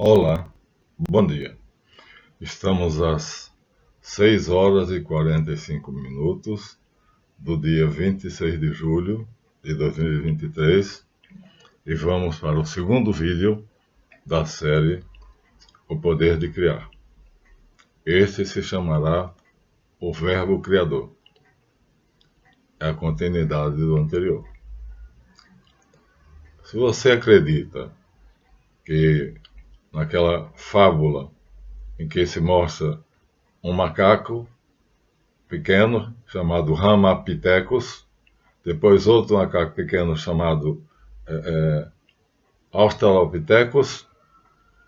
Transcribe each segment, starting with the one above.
Olá, bom dia. Estamos às 6 horas e 45 minutos do dia 26 de julho de 2023 e vamos para o segundo vídeo da série O Poder de Criar. Este se chamará O Verbo Criador. É a continuidade do anterior. Se você acredita que naquela fábula em que se mostra um macaco pequeno chamado Ramapithecus, depois outro macaco pequeno chamado Australopithecus,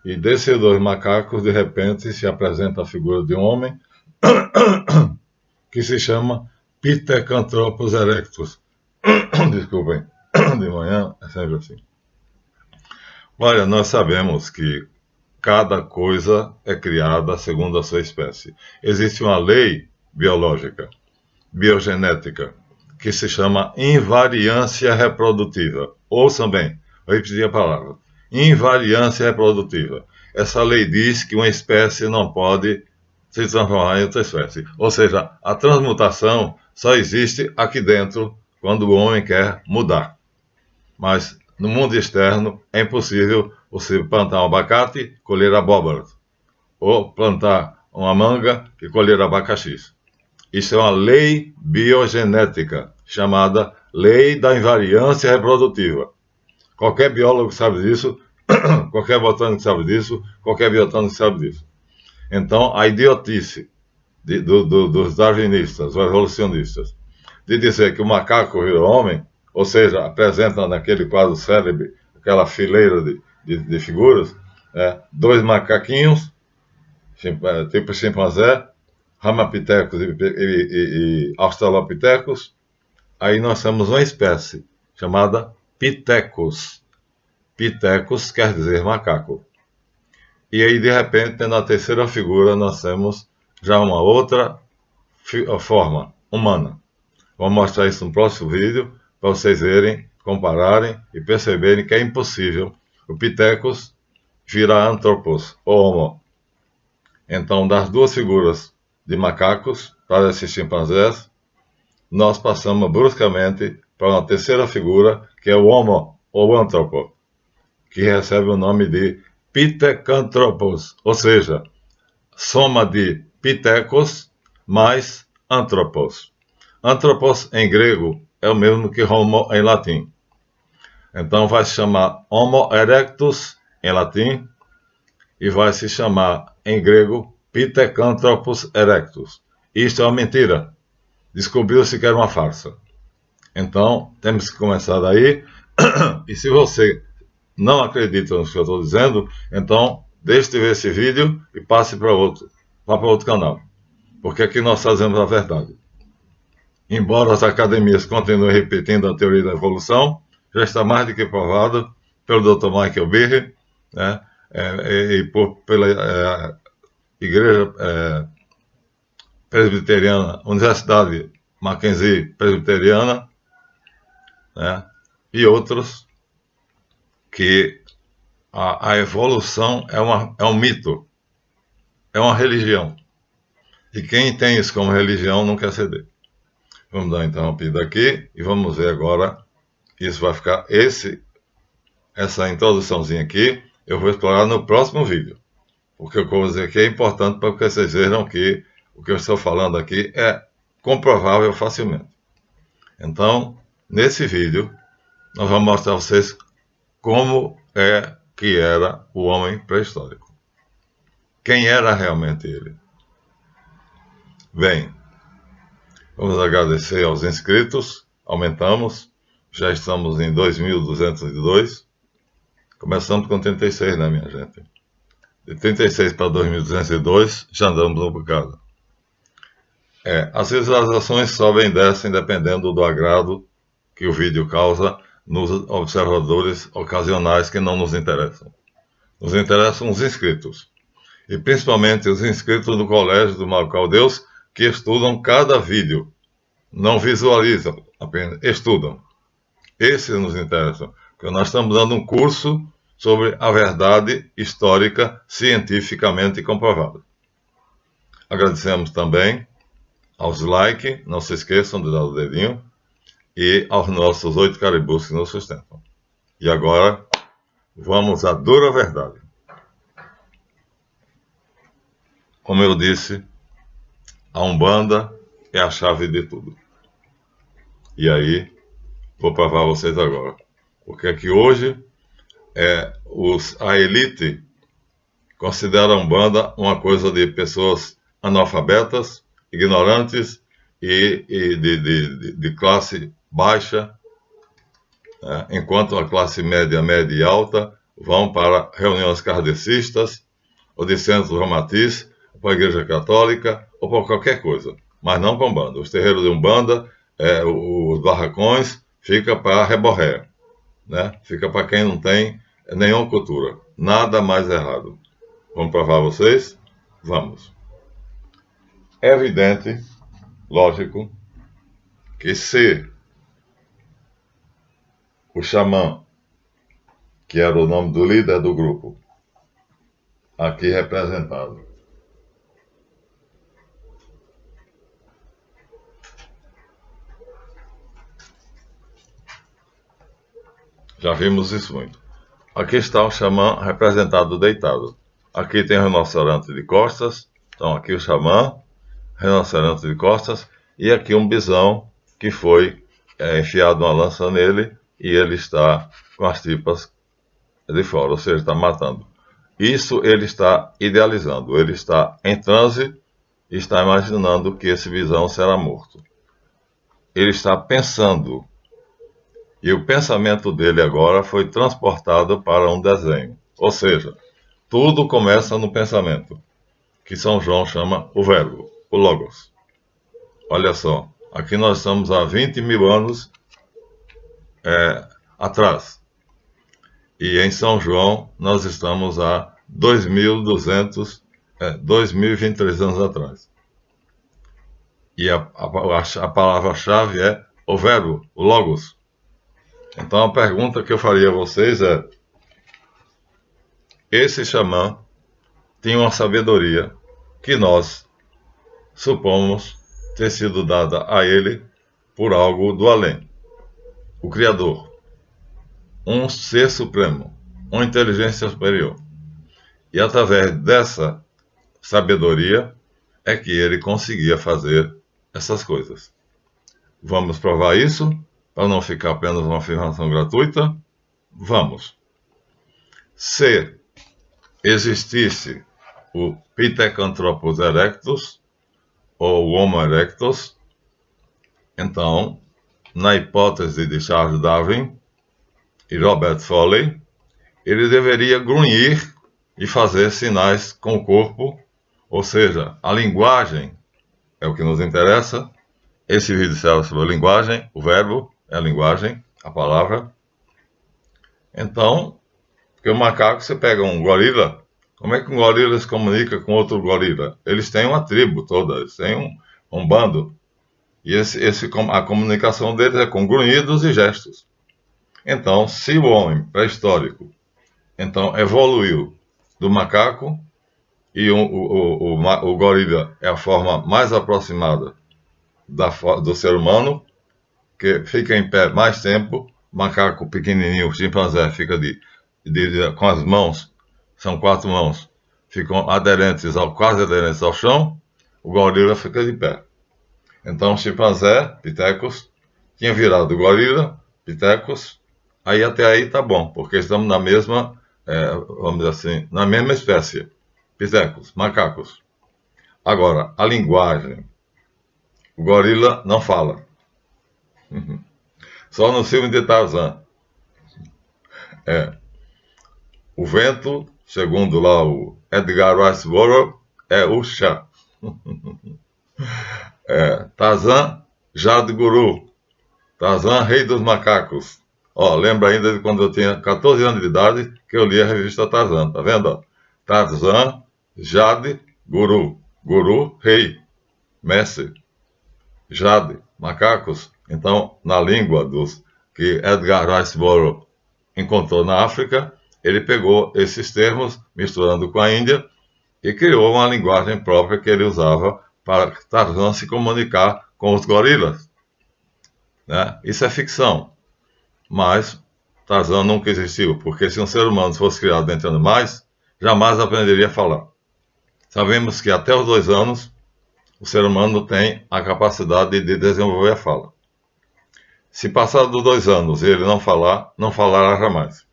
e desses dois macacos de repente se apresenta a figura de um homem que se chama Pithecanthropus erectus. Desculpem, de manhã é sempre assim. Olha, nós sabemos que cada coisa é criada segundo a sua espécie. Existe uma lei biológica, biogenética, que se chama invariância reprodutiva. Ouçam bem, vou repetir a palavra. Invariância reprodutiva. Essa lei diz que uma espécie não pode se transformar em outra espécie. Ou seja, a transmutação só existe aqui dentro quando o homem quer mudar. Mas no mundo externo é impossível você plantar um abacate e colher abóboras, ou plantar uma manga e colher abacaxis. Isso é uma lei biogenética, chamada Lei da Invariância Reprodutiva. Qualquer biólogo sabe disso, qualquer botânico sabe disso, qualquer biotânico sabe disso. Então, a idiotice dos darwinistas, ou evolucionistas, de dizer que o macaco virou homem, ou seja, apresenta naquele quadro célebre aquela fileira de figuras, dois macaquinhos, tipo chimpanzé, Ramapithecus e Australopithecus. Aí nós temos uma espécie chamada Pithecus. Pithecus quer dizer macaco. E aí, de repente, na terceira figura, nós temos já uma outra forma humana. Vou mostrar isso no próximo vídeo, para vocês verem, compararem e perceberem que é impossível o Pithecus virar Anthropos, ou Homo. Então, das duas figuras de macacos para esses chimpanzés, nós passamos bruscamente para uma terceira figura, que é o Homo, ou Anthropo, que recebe o nome de Pithecanthropus, ou seja, soma de Pithecus mais Anthropos. Anthropos em grego é o mesmo que Homo em latim. Então vai se chamar Homo erectus em latim e vai se chamar em grego Pithecanthropus erectus. Isto é uma mentira. Descobriu-se que era uma farsa. Então temos que começar daí. E se você não acredita no que eu estou dizendo, então deixe de ver esse vídeo e passe para outro canal. Porque aqui nós fazemos a verdade. Embora as academias continuem repetindo a teoria da evolução, já está mais do que provado pelo Dr. Michael Behe, e pela Igreja Presbiteriana, Universidade Mackenzie Presbiteriana, e outros, que a evolução é um mito, é uma religião. E quem tem isso como religião não quer ceder. Vamos dar uma interrompida aqui e vamos ver agora. Isso vai ficar, essa introduçãozinha aqui, eu vou explorar no próximo vídeo. Porque o que eu vou dizer aqui é importante para que vocês vejam que o que eu estou falando aqui é comprovável facilmente. Então, nesse vídeo, nós vamos mostrar a vocês como é que era o homem pré-histórico. Quem era realmente ele? Bem, vamos agradecer aos inscritos, aumentamos, já estamos em 2.202, começamos com 36, né, minha gente? De 36 para 2.202, já andamos um bocado. As visualizações sobem e descem dependendo do agrado que o vídeo causa nos observadores ocasionais que não nos interessam. Nos interessam os inscritos, e principalmente os inscritos do Colégio do Marco Deus, que estudam cada vídeo, não visualizam, apenas estudam. Esses nos interessam, porque nós estamos dando um curso sobre a verdade histórica cientificamente comprovada. Agradecemos também aos likes, não se esqueçam de dar o dedinho, e aos nossos 8 caribus que nos sustentam. E agora, vamos à dura verdade. Como eu disse, a Umbanda é a chave de tudo. E aí, vou provar a vocês agora. Porque é que hoje a elite considera a Umbanda uma coisa de pessoas analfabetas, ignorantes e de classe baixa, né? Enquanto a classe média, média e alta vão para reuniões kardecistas, ou de centros ramatiz, ou para a Igreja Católica, ou para qualquer coisa, mas não para Umbanda. Os terreiros de Umbanda, os barracões, fica para reborré, né? Fica para quem não tem nenhuma cultura. Nada mais errado. Vamos provar vocês? Vamos. É evidente, lógico, que se o xamã, que era o nome do líder do grupo, aqui representado, já vimos isso muito. Aqui está o xamã representado deitado. Aqui tem o rinoceronte de costas. Então aqui o xamã, rinoceronte de costas, e aqui um bisão que foi enfiado uma lança nele e ele está com as tripas de fora, ou seja, está matando. Isso ele está idealizando, ele está em transe e está imaginando que esse bisão será morto. Ele está pensando, e o pensamento dele agora foi transportado para um desenho. Ou seja, tudo começa no pensamento, que São João chama o verbo, o logos. Olha só, aqui nós estamos há 20 mil anos atrás. E em São João nós estamos há 2.023 anos atrás. E a palavra-chave é o verbo, o logos. Então a pergunta que eu faria a vocês é: esse xamã tinha uma sabedoria que nós supomos ter sido dada a ele por algo do além. O Criador, um ser supremo, uma inteligência superior. E através dessa sabedoria é que ele conseguia fazer essas coisas. Vamos provar isso, para não ficar apenas uma afirmação gratuita? Vamos. Se existisse o Pithecanthropus erectus, ou o Homo erectus, então, na hipótese de Charles Darwin e Robert Foley, ele deveria grunhir e fazer sinais com o corpo, ou seja, a linguagem é o que nos interessa. Esse vídeo será sobre a linguagem, o verbo é a linguagem, a palavra. Então, porque o macaco, você pega um gorila, como é que um gorila se comunica com outro gorila? Eles têm uma tribo toda, eles têm um bando. E a comunicação deles é com grunhidos e gestos. Então, se o homem pré-histórico então evoluiu do macaco, e o gorila é a forma mais aproximada do ser humano, que fica em pé mais tempo, macaco pequenininho, o chimpanzé fica com as mãos, são 4 mãos, ficam quase aderentes ao chão, o gorila fica de pé. Então o chimpanzé, Pithecus, tinha virado gorila, Pithecus, aí até aí tá bom, porque estamos na mesma, vamos dizer assim, na mesma espécie, Pithecus, macacos. Agora, a linguagem, o gorila não fala. Só no filme de Tarzan. O vento, segundo lá o Edgar Rice Burroughs, é o chá. Tarzan, Jade Guru. Tarzan, rei dos macacos. Lembra ainda de quando eu tinha 14 anos de idade que eu li a revista Tarzan, tá vendo? Tarzan, Jade, Guru. Guru, rei, mestre. Jade, macacos. Então, na língua que Edgar Rice Burroughs encontrou na África, ele pegou esses termos, misturando com a Índia, e criou uma linguagem própria que ele usava para Tarzan se comunicar com os gorilas, né? Isso é ficção, mas Tarzan nunca existiu, porque se um ser humano fosse criado entre animais, jamais aprenderia a falar. Sabemos que até os 2 anos, o ser humano tem a capacidade de desenvolver a fala. Se passar dos 2 anos e ele não falar, não falará jamais.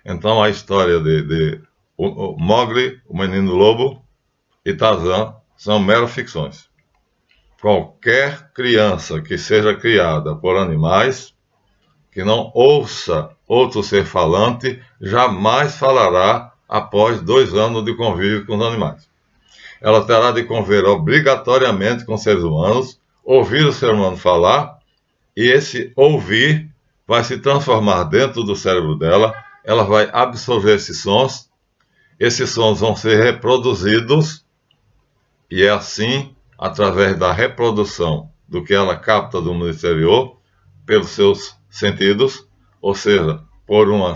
Então a história de Mowgli, o Menino Lobo, e Tarzan são meras ficções. Qualquer criança que seja criada por animais, que não ouça outro ser falante, jamais falará após 2 anos de convívio com os animais. Ela terá de conviver obrigatoriamente com seres humanos, ouvir o ser humano falar, e esse ouvir vai se transformar dentro do cérebro dela, ela vai absorver esses sons vão ser reproduzidos, e é assim, através da reprodução do que ela capta do mundo exterior, pelos seus sentidos, ou seja, por um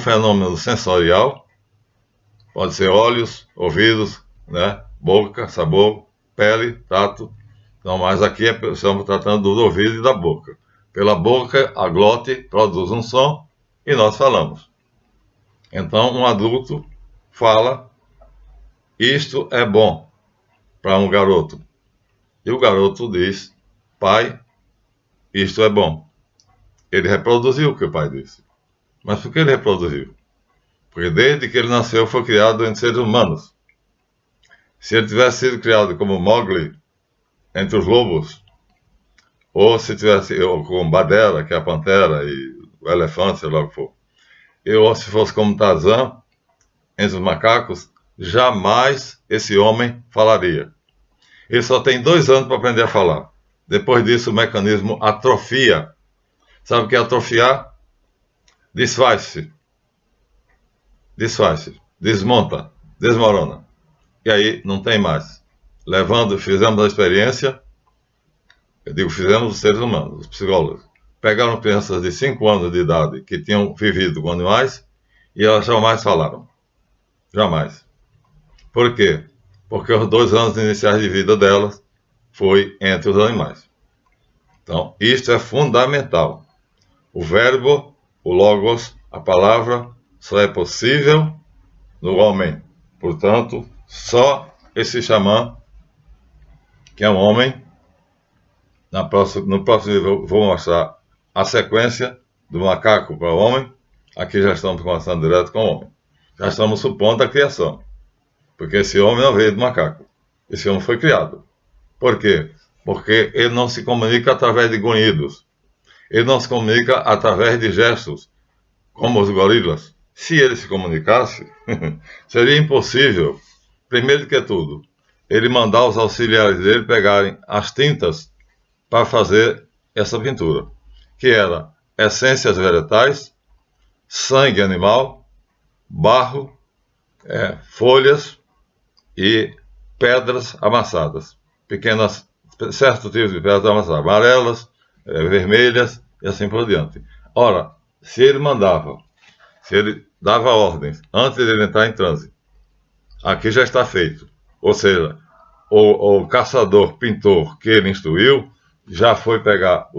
fenômeno sensorial, pode ser olhos, ouvidos, né, boca, sabor, pele, tato. Então, mas aqui estamos tratando do ouvido e da boca. Pela boca, a glote produz um som e nós falamos. Então, um adulto fala, isto é bom, para um garoto. E o garoto diz, pai, isto é bom. Ele reproduziu o que o pai disse. Mas por que ele reproduziu? Porque desde que ele nasceu foi criado entre seres humanos. Se ele tivesse sido criado como Mowgli, entre os lobos, ou se tivesse como Bagheera, que é a pantera, e o elefante, sei lá o que for, ou se fosse como Tarzan, entre os macacos, jamais esse homem falaria. Ele só tem 2 anos para aprender a falar. Depois disso, o mecanismo atrofia. Sabe o que é atrofiar? Desfaz-se, desmonta, desmorona. E aí não tem mais. Fizemos a experiência, fizemos os seres humanos, os psicólogos. Pegaram crianças de 5 anos de idade que tinham vivido com animais e elas jamais falaram. Jamais. Por quê? Porque os 2 anos iniciais de vida delas foi entre os animais. Então, isto é fundamental. O verbo, o logos, a palavra, só é possível no homem. Portanto, só esse xamã, que é um homem, no próximo nível vou mostrar a sequência do macaco para o homem. Aqui já estamos conversando direto com o homem. Já estamos supondo a criação. Porque esse homem não veio do macaco. Esse homem foi criado. Por quê? Porque ele não se comunica através de grunhidos. Ele não se comunica através de gestos, como os gorilas. Se ele se comunicasse, seria impossível, primeiro que tudo, ele mandar os auxiliares dele pegarem as tintas para fazer essa pintura, que era essências vegetais, sangue animal, barro, folhas e pedras amassadas, certos tipos de pedras amassadas, amarelas, vermelhas e assim por diante. Ora, se ele dava ordens antes de ele entrar em transe, aqui já está feito. Ou seja, o caçador, pintor que ele instruiu, já foi pegar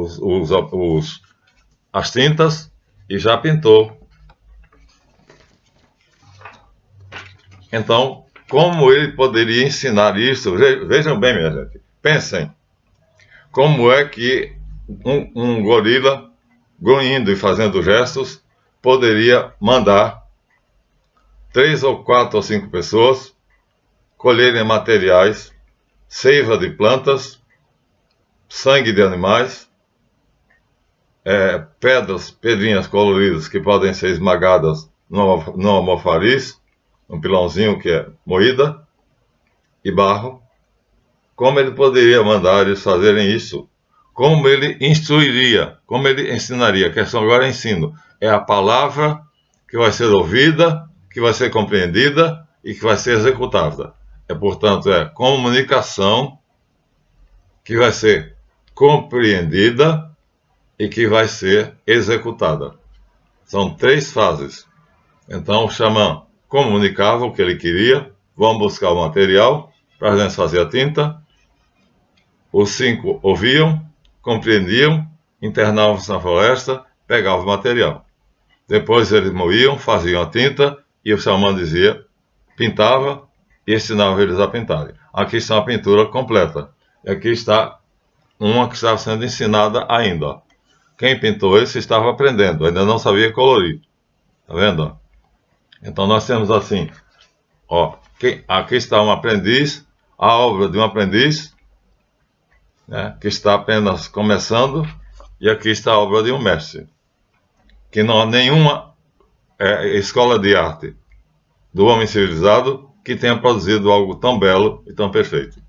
as tintas e já pintou. Então, como ele poderia ensinar isso? Vejam bem, minha gente. Pensem. Como é que um gorila, grunhindo e fazendo gestos, poderia mandar 3 ou 4 ou 5 pessoas colherem materiais, seiva de plantas, sangue de animais, pedrinhas coloridas que podem ser esmagadas no almofariz, um pilãozinho que é moída, e barro. Como ele poderia mandar eles fazerem isso? Como ele instruiria? Como ele ensinaria? A questão agora é ensino. É a palavra que vai ser ouvida, que vai ser compreendida e que vai ser executada. Portanto, comunicação que vai ser compreendida e que vai ser executada. São 3 fases. Então o xamã comunicava o que ele queria, vão buscar o material para a gente fazer a tinta. Os 5 ouviam, compreendiam, internavam-se na floresta, pegavam o material. Depois eles moíam, faziam a tinta e o xamã dizia, pintava e ensinava eles a pintarem. Aqui está a pintura completa. E aqui está uma que estava sendo ensinada ainda. Quem pintou esse estava aprendendo, ainda não sabia colorir. Tá vendo? Então nós temos assim, ó, aqui está um aprendiz, a obra de um aprendiz, né, que está apenas começando, e aqui está a obra de um mestre, que não há nenhuma escola de arte do homem civilizado que tenha produzido algo tão belo e tão perfeito.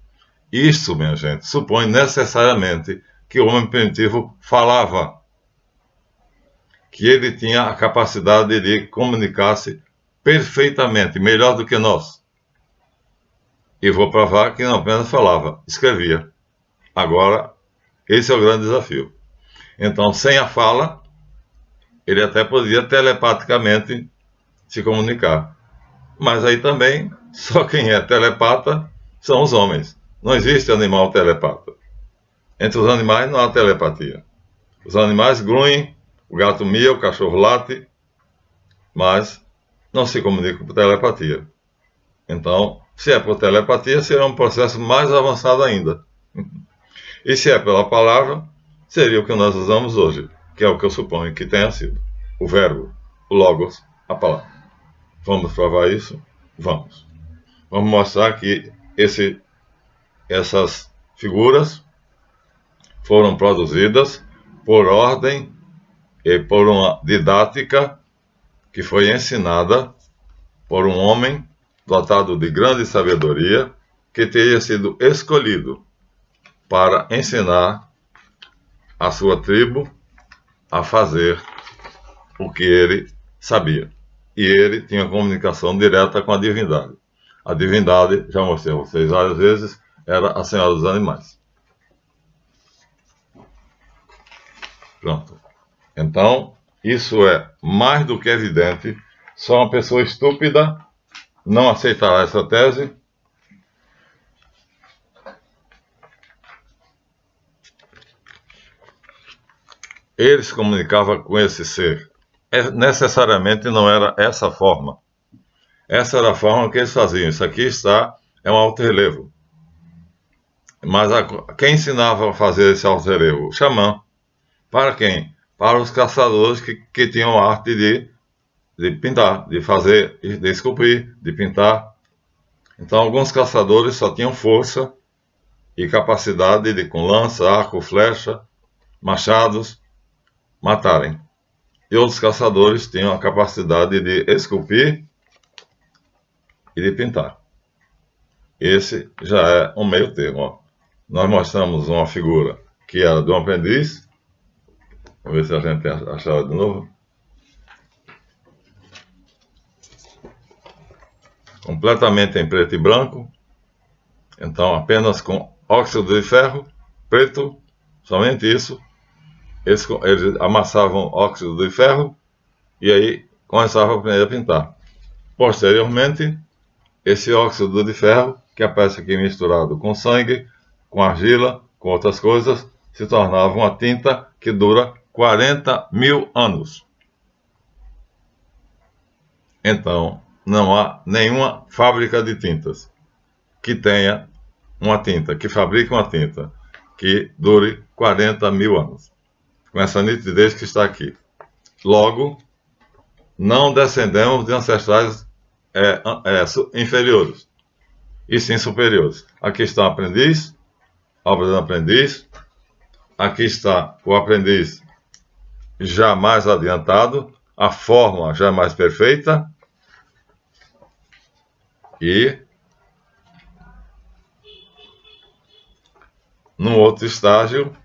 Isso, minha gente, supõe necessariamente que o homem primitivo falava, que ele tinha a capacidade de comunicar-se perfeitamente, melhor do que nós. E vou provar que não apenas falava, escrevia. Agora, esse é o grande desafio. Então, sem a fala, ele até podia telepaticamente se comunicar. Mas aí também, só quem é telepata são os homens. Não existe animal telepata. Entre os animais não há telepatia. Os animais grunhem, o gato mia, o cachorro late, mas não se comunicam por telepatia. Então, se é por telepatia, será um processo mais avançado ainda. E se é pela palavra, seria o que nós usamos hoje, que é o que eu suponho que tenha sido. O verbo, o logos, a palavra. Vamos provar isso? Vamos. Vamos mostrar que essas figuras foram produzidas por ordem e por uma didática que foi ensinada por um homem dotado de grande sabedoria que teria sido escolhido para ensinar a sua tribo a fazer o que ele sabia. E ele tinha comunicação direta com a divindade. A divindade, já mostrei a vocês várias vezes, era a Senhora dos Animais. Pronto. Então, isso é mais do que evidente. Só uma pessoa estúpida não aceitará essa tese. Ele se comunicava com esse ser. Necessariamente não era essa forma. Essa era a forma que eles faziam. Isso aqui é um alto relevo. Mas quem ensinava a fazer esse alto relevo? O xamã. Para quem? Para os caçadores que tinham a arte de pintar, de fazer, de esculpir, de pintar. Então, alguns caçadores só tinham força e capacidade de, com lança, arco, flecha, machados, matarem. E outros caçadores tinham a capacidade de esculpir e de pintar. Esse já é um meio termo. Ó. Nós mostramos uma figura que era de um aprendiz. Vamos ver se a gente achar de novo. Completamente em preto e branco. Então, apenas com óxido de ferro, preto, somente isso. Eles amassavam óxido de ferro e aí começavam a pintar. Posteriormente, esse óxido de ferro, que aparece aqui misturado com sangue, com argila, com outras coisas, se tornava uma tinta que dura 40.000 anos. Então, não há nenhuma fábrica de tintas que tenha uma tinta, que fabrique uma tinta que dure 40.000 anos. Com essa nitidez que está aqui. Logo, não descendemos de ancestrais inferiores, e sim superiores. Aqui está o aprendiz, a obra do aprendiz. Aqui está o aprendiz já mais adiantado, a forma já mais perfeita. E no outro estágio,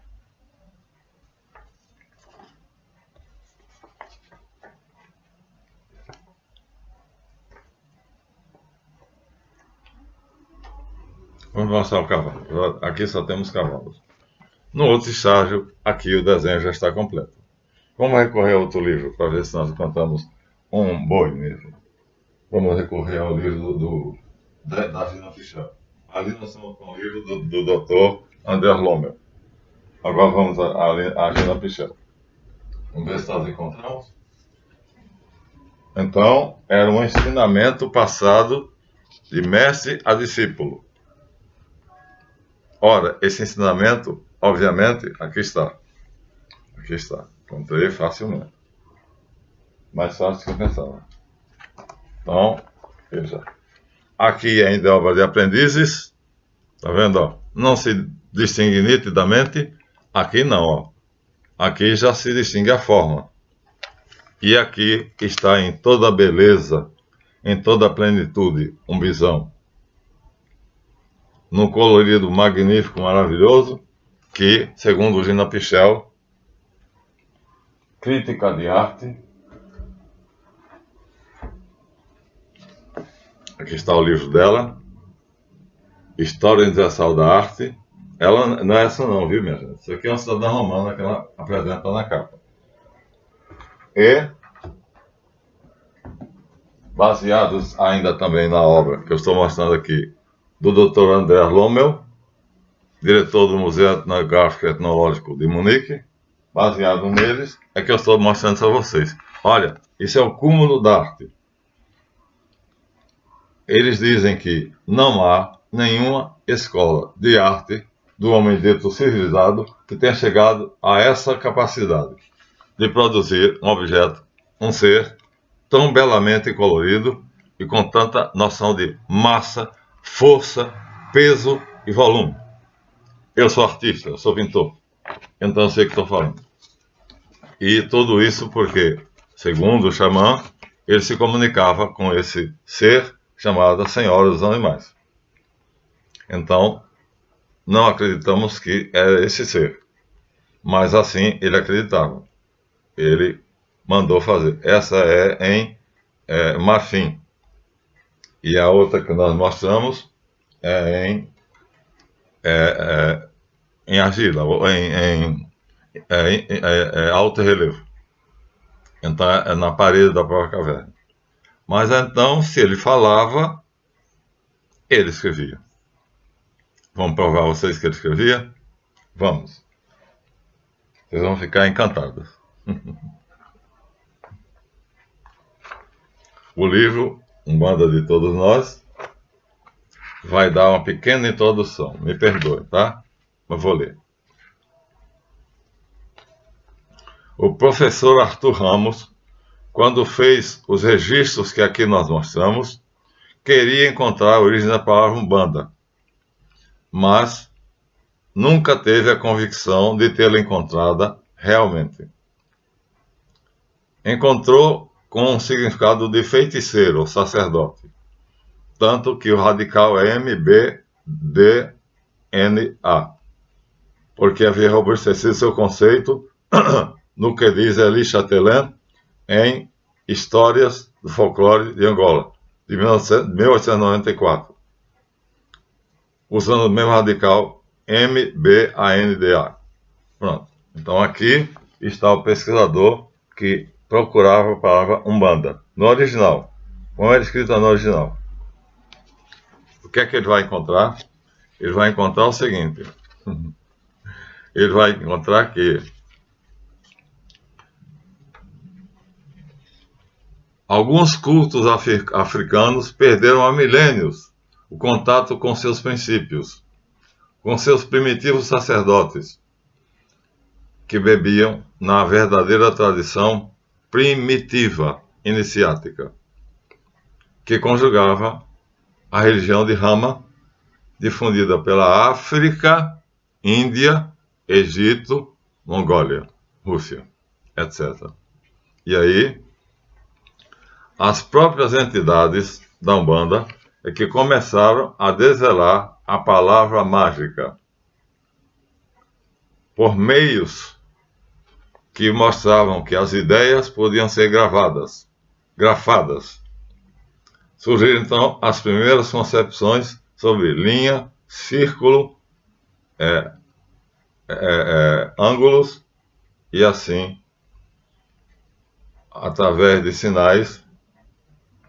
vamos mostrar o cavalo. Aqui só temos cavalos. No outro estágio, aqui o desenho já está completo. Vamos recorrer a outro livro para ver se nós encontramos um boi mesmo. Vamos recorrer ao livro da Gina Fischer. Ali nós estamos com o livro do Dr. André Lommel. Agora vamos à Gina Fischer. Vamos ver se nós encontramos. Então, era um ensinamento passado de mestre a discípulo. Ora, esse ensinamento, obviamente, aqui está. Aqui está. Encontrei facilmente. Mais fácil do que eu pensava. Então, veja. Aqui ainda é obra de aprendizes. Tá vendo? Ó? Não se distingue nitidamente. Aqui não. Ó. Aqui já se distingue a forma. E aqui está em toda a beleza, em toda a plenitude, um bisão. Num colorido magnífico, maravilhoso, que, segundo Gina Pichel, crítica de arte. Aqui está o livro dela, História Universal da Arte. Ela não é essa não, viu, minha gente? Isso aqui é uma cidadã romana que ela apresenta na capa. E, baseados ainda também na obra que eu estou mostrando aqui, do Dr. André Lommel, diretor do Museu Etnográfico e Etnológico de Munique, baseado neles, é que eu estou mostrando isso a vocês. Olha, isso é o cúmulo da arte. Eles dizem que não há nenhuma escola de arte do homem dito civilizado que tenha chegado a essa capacidade de produzir um objeto, um ser, tão belamente colorido e com tanta noção de massa, força, peso e volume. Eu sou artista, eu sou pintor, então eu sei o que estou falando. E tudo isso porque, segundo o xamã, ele se comunicava com esse ser chamado Senhora dos Animais. Então, não acreditamos que era esse ser, mas assim ele acreditava. Ele mandou fazer. Essa é em marfim. E a outra que nós mostramos é em argila, em alto relevo. Então é na parede da própria caverna. Mas então, se ele falava, ele escrevia. Vamos provar a vocês que ele escrevia? Vamos. Vocês vão ficar encantados. O livro, Umbanda de Todos Nós, vai dar uma pequena introdução. Me perdoe, tá? Mas vou ler. O professor Arthur Ramos, quando fez os registros que aqui nós mostramos, queria encontrar a origem da palavra Umbanda, mas nunca teve a convicção de tê-la encontrada realmente. Encontrou com um significado de feiticeiro ou sacerdote, tanto que o radical é MBDNA, porque havia robustecido seu conceito no que diz Elie Chatelain em Histórias do Folclore de Angola, de 1894, usando o mesmo radical MBANDA. Pronto. Então aqui está o pesquisador que procurava a palavra Umbanda, no original, como era escrito no original. O que é que ele vai encontrar? Ele vai encontrar o seguinte. Ele vai encontrar que alguns cultos africanos perderam há milênios o contato com seus princípios, com seus primitivos sacerdotes, que bebiam na verdadeira tradição primitiva iniciática, que conjugava a religião de Rama, difundida pela África, Índia, Egito, Mongólia, Rússia, etc. E aí, as próprias entidades da Umbanda é que começaram a desvelar a palavra mágica por meios que mostravam que as ideias podiam ser grafadas. Surgiram então as primeiras concepções sobre linha, círculo, ângulos e assim através de sinais,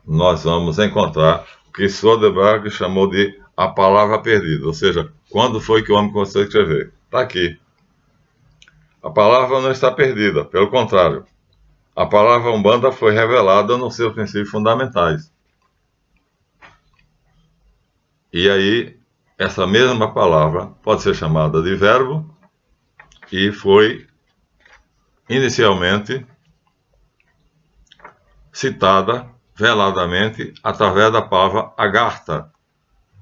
nós vamos encontrar o que Soderbergh chamou de a palavra perdida, ou seja, quando foi que o homem começou a escrever. Está aqui. A palavra não está perdida, pelo contrário. A palavra Umbanda foi revelada nos seus princípios fundamentais. E aí, essa mesma palavra pode ser chamada de verbo e foi inicialmente citada veladamente através da palavra Agartha,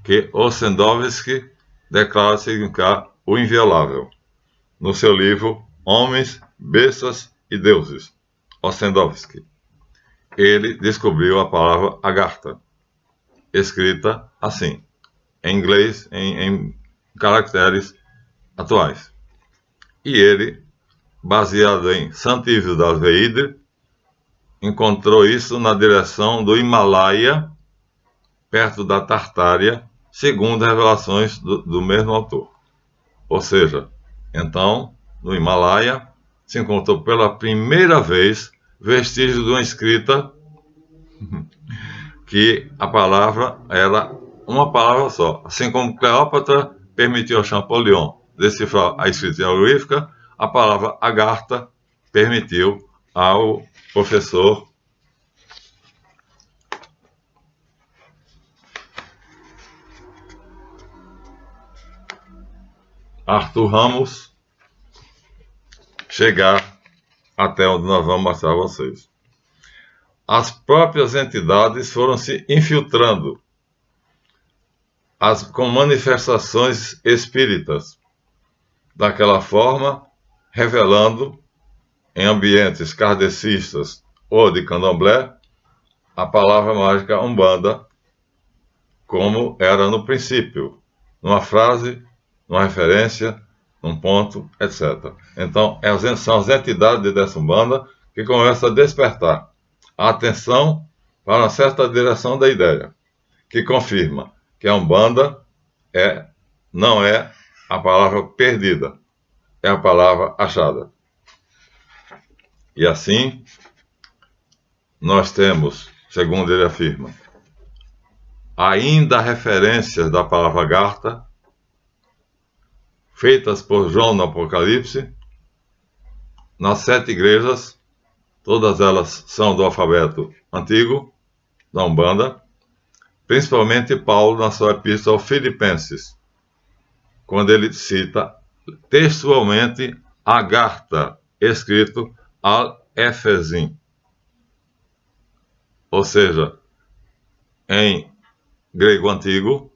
que Ossendowski declara significar o inviolável, no seu livro Homens, Bestas e Deuses, Ossendowski. Ele descobriu a palavra Agartha, escrita assim, em inglês, em caracteres atuais. E ele, baseado em Santívido das Veíde, encontrou isso na direção do Himalaia, perto da Tartária, segundo revelações do mesmo autor. Ou seja, então, no Himalaia, se encontrou pela primeira vez vestígios de uma escrita que a palavra era uma palavra só. Assim como Cleópatra permitiu a Champollion decifrar a escrita hieroglífica, a palavra Agartha permitiu ao professor Arthur Ramos chegar até onde nós vamos mostrar a vocês. As próprias entidades foram se infiltrando com manifestações espíritas, daquela forma, revelando em ambientes kardecistas ou de candomblé a palavra mágica Umbanda, como era no princípio, numa frase, numa referência, num ponto, etc. Então, são as entidades dessa Umbanda que começam a despertar a atenção para uma certa direção da ideia, que confirma que a Umbanda não é a palavra perdida, é a palavra achada. E assim, nós temos, segundo ele afirma, ainda referências da palavra Agartha, feitas por João no Apocalipse, nas 7 igrejas, todas elas são do alfabeto antigo, da Umbanda, principalmente Paulo na sua epístola aos Filipenses, quando ele cita textualmente Agartha, escrito Al-Efezim. Ou seja, em grego antigo,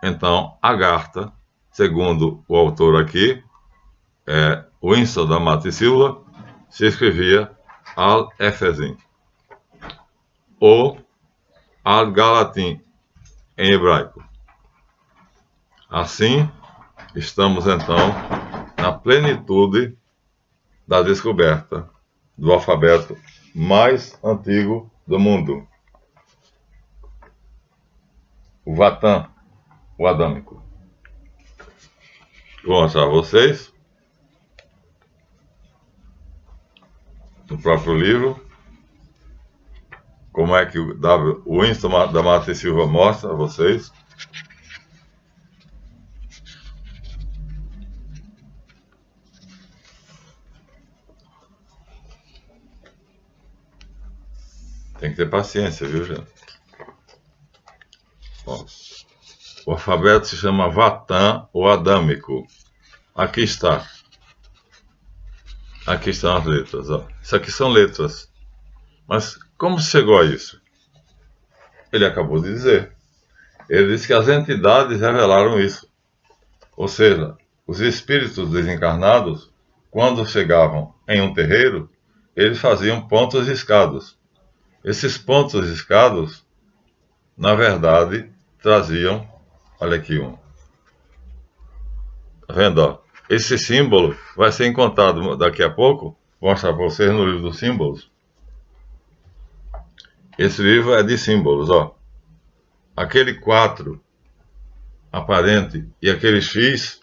então Agartha, segundo o autor aqui, Winston da Mata e Silva, se escrevia Al-Efezim, ou Al-Galatim, em hebraico. Assim, estamos então na plenitude da descoberta do alfabeto mais antigo do mundo, o Vatan, o adâmico. Vou mostrar a vocês, no próprio livro, como é que o Winston da Mata e Silva mostra a vocês. Tem que ter paciência, viu, gente? Bom, o alfabeto se chama Vatan, o adâmico. Aqui está. Aqui estão as letras. Ó. Isso aqui são letras. Mas como se chegou a isso? Ele acabou de dizer. Ele disse que as entidades revelaram isso. Ou seja, os espíritos desencarnados, quando chegavam em um terreiro, eles faziam pontos riscados. Esses pontos riscados, na verdade, traziam, olha aqui um. Tá vendo? Ó? Esse símbolo vai ser encontrado daqui a pouco. Vou mostrar para vocês no livro dos símbolos. Esse livro é de símbolos, ó. Aquele 4 aparente e aquele X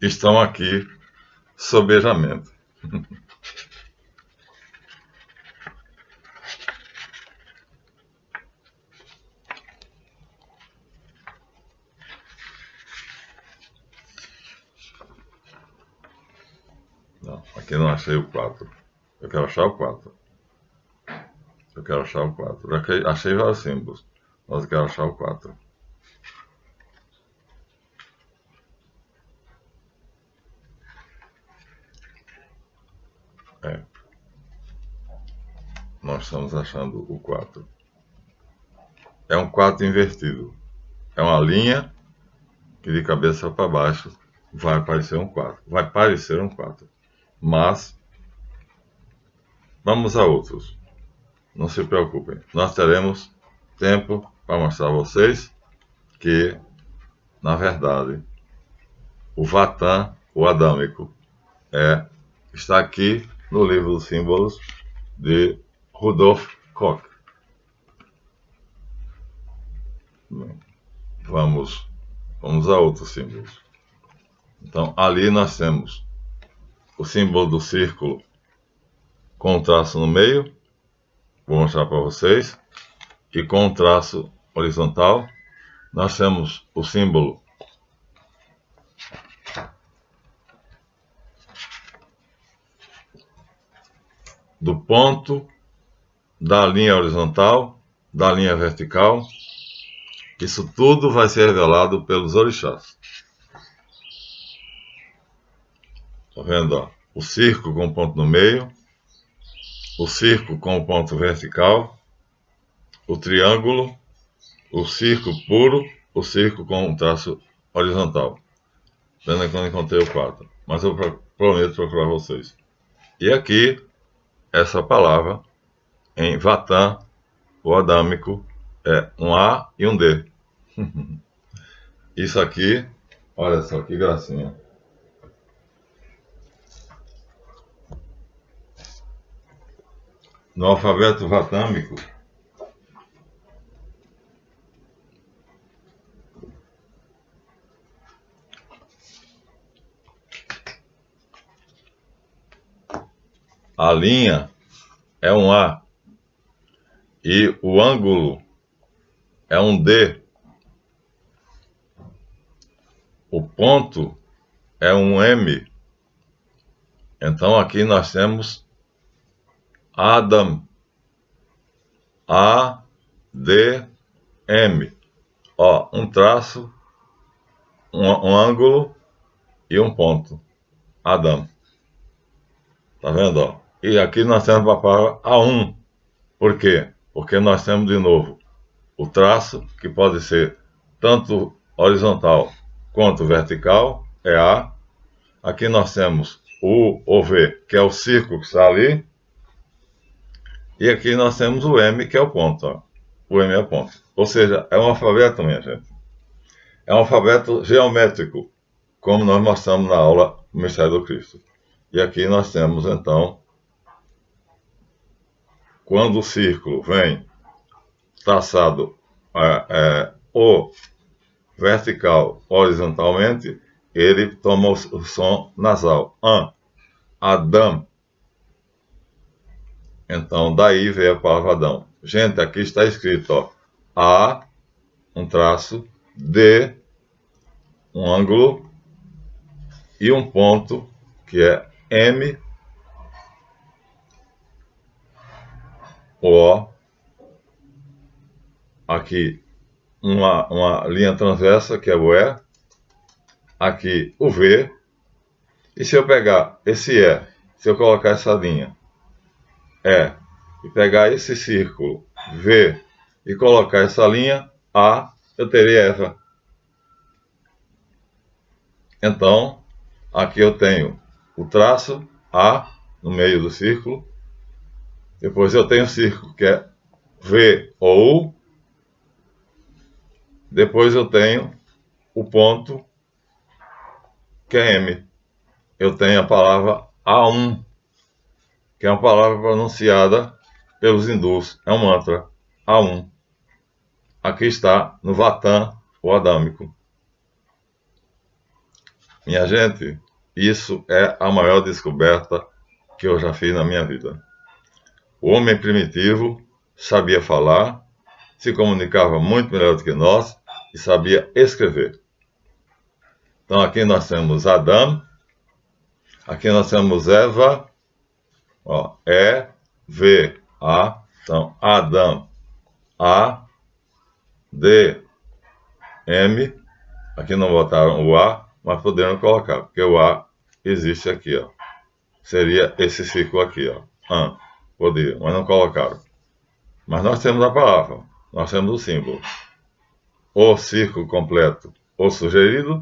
estão aqui sobejamente. Não, aqui não achei o 4. Eu quero achar o 4. Eu quero achar o 4. Já achei vários símbolos, mas eu quero achar o 4. Nós estamos achando o 4. É um 4 invertido. É uma linha que de cabeça para baixo vai aparecer um 4. Vai parecer um 4. Mas vamos a outros. Não se preocupem. Nós teremos tempo para mostrar a vocês que, na verdade, o Vatan, o adâmico, está aqui no livro dos símbolos de Rudolf Koch. Vamos a outros símbolos. Então, ali nós temos o símbolo do círculo com um traço no meio, vou mostrar para vocês, e com um traço horizontal, nós temos o símbolo do ponto, da linha horizontal, da linha vertical. Isso tudo vai ser revelado pelos orixás. Tá vendo? Ó? O círculo com ponto no meio, o círculo com o ponto vertical, o triângulo, o círculo puro, o círculo com um traço horizontal. Vendo quando encontrei o 4. Mas eu prometo procurar vocês. E aqui, essa palavra, em Vatan, o adâmico, é um A e um D. Isso aqui, olha só que gracinha. No alfabeto vatâmico, a linha é um A e o ângulo é um D. O ponto é um M. Então aqui nós temos Adam. A, D, M. Ó, um traço, um ângulo e um ponto. Adam. Tá vendo? Ó? E aqui nós temos a palavra A1. Por quê? Porque nós temos de novo o traço, que pode ser tanto horizontal quanto vertical, é A. Aqui nós temos o V, que é o círculo que está ali. E aqui nós temos o M, que é o ponto. Ó. O M é o ponto. Ou seja, é um alfabeto, minha gente. É um alfabeto geométrico, como nós mostramos na aula do Mistério do Cristo. E aqui nós temos, então, quando o círculo vem traçado ou vertical horizontalmente, ele toma o som nasal. Adam. Então, daí veio a palavra Adão. Gente, aqui está escrito, ó, A, um traço, D, um ângulo e um ponto, que é M, O, aqui uma linha transversa, que é o E, aqui o V, e se eu pegar esse E, se eu colocar essa linha E, e pegar esse círculo V, e colocar essa linha A, eu teria Eva. Então, aqui eu tenho o traço A no meio do círculo, depois eu tenho o círculo que é V ou U, depois eu tenho o ponto que é M. Eu tenho a palavra A1, que é uma palavra pronunciada pelos hindus, é um mantra, A1. Aqui está no Vatan, o adâmico. Minha gente, isso é a maior descoberta que eu já fiz na minha vida. O homem primitivo sabia falar, se comunicava muito melhor do que nós e sabia escrever. Então aqui nós temos Adão, aqui nós temos Eva, ó, E-V-A, então Adão, A-D-M, aqui não botaram o A, mas poderiam colocar, porque o A existe aqui, ó. Seria esse círculo aqui, ó. Podia, mas não colocaram. Mas nós temos a palavra, nós temos o símbolo. O círculo completo, ou sugerido,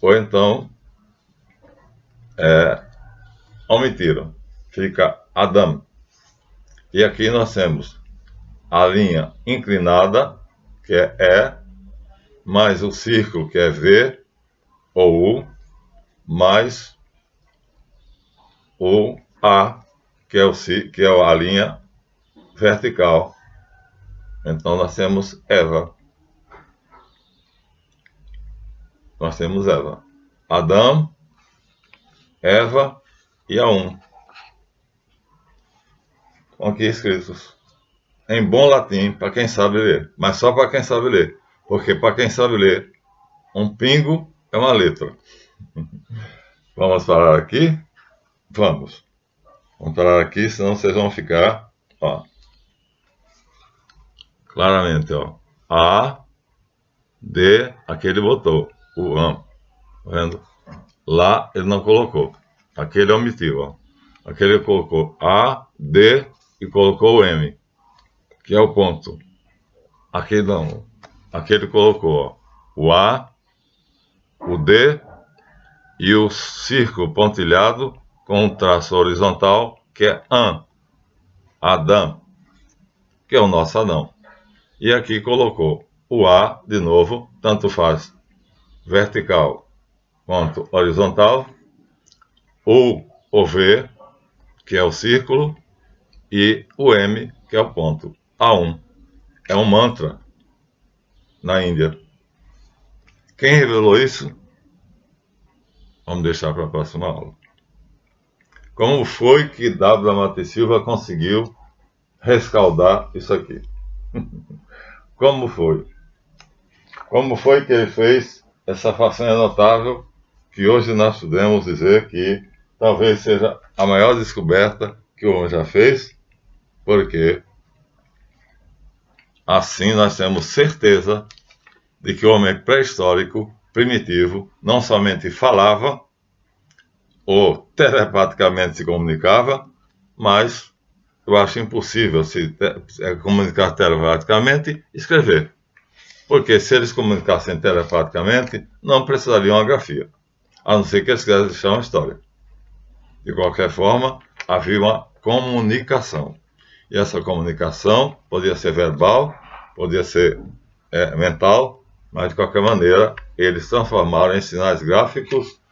ou então omitiram. Fica Adão. E aqui nós temos a linha inclinada, que é E, mais o círculo, que é V, ou U, mais o A, que é a linha vertical. Então nós temos Eva. Nós temos Eva. Adão, Eva e a 1. Estão aqui escritos em bom latim, para quem sabe ler. Mas só para quem sabe ler. Porque para quem sabe ler, um pingo é uma letra. Vamos parar aqui? Vamos. Vamos parar aqui, senão vocês vão ficar, ó, claramente, ó. A, D, aqui ele botou o AM. Tá vendo? Lá ele não colocou. Aqui ele omitiu, ó. Aqui ele colocou A, D e colocou o M, que é o ponto. Aqui não. Aqui ele colocou, ó, o A, o D e o círculo pontilhado com um traço horizontal, que é AN, Adão, que é o nosso Adão. E aqui colocou o A de novo, tanto faz vertical quanto horizontal, ou o V, que é o círculo, e o M, que é o ponto. A1 é um mantra na Índia. Quem revelou isso? Vamos deixar para a próxima aula. Como foi que W. Amate Silva conseguiu rescaldar isso aqui? Como foi? Como foi que ele fez essa façanha notável que hoje nós podemos dizer que talvez seja a maior descoberta que o homem já fez? Porque assim nós temos certeza de que o homem pré-histórico, primitivo, não somente falava ou telepaticamente se comunicava, mas eu acho impossível se comunicar telepaticamente e escrever. Porque se eles comunicassem telepaticamente, não precisariam uma grafia, a não ser que eles quisessem deixar uma história. De qualquer forma, havia uma comunicação. E essa comunicação podia ser verbal, podia ser mental, mas de qualquer maneira, eles transformaram em sinais gráficos,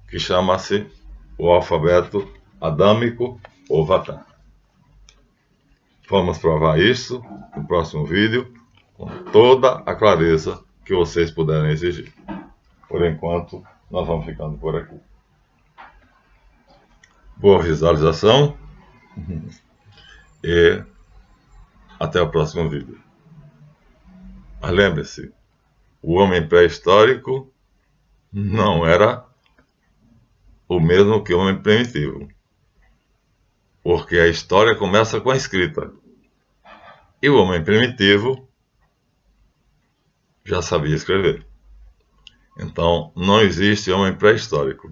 que chama-se o alfabeto adâmico ou Vatan. Vamos provar isso no próximo vídeo, com toda a clareza que vocês puderem exigir. Por enquanto, nós vamos ficando por aqui. Boa visualização e até o próximo vídeo. Mas lembre-se, o homem pré-histórico não era o mesmo que o homem primitivo, porque a história começa com a escrita. E o homem primitivo já sabia escrever. Então, não existe homem pré-histórico.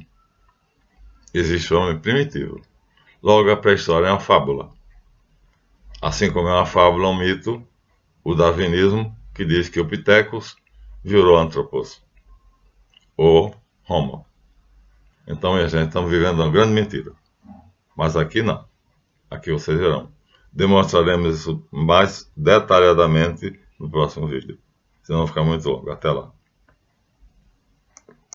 Existe homem primitivo. Logo, a pré-história é uma fábula. Assim como é uma fábula, um mito, o darwinismo, que diz que o Pitecos virou Anthropos, ou Homo. Então, minha gente, estamos vivendo uma grande mentira. Mas aqui não. Aqui vocês verão. Demonstraremos isso mais detalhadamente no próximo vídeo. Senão vai ficar muito longo. Até lá.